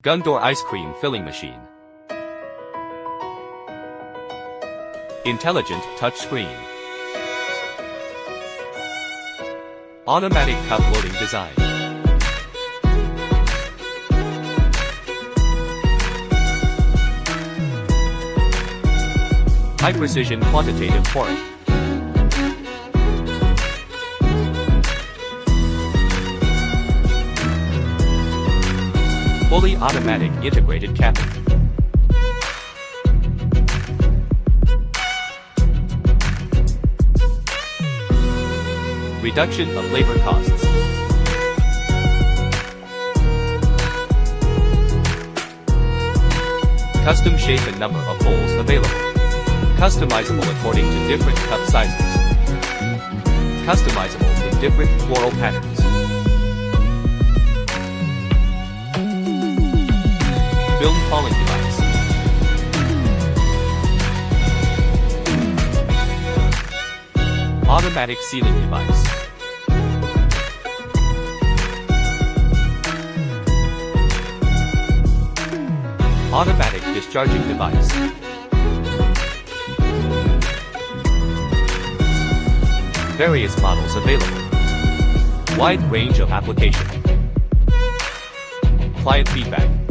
Gondor ice cream filling machine. Intelligent touchscreen. Automatic cup loading design. High precision quantitative pouring. Fully automatic integrated capping. Reduction of labor costs. Custom shape and number of holes available. Customizable according to different cup sizes. Customizable in different floral patterns. Film falling device. Automatic sealing device. Automatic discharging device. Various models available. Wide range of application. Client feedback.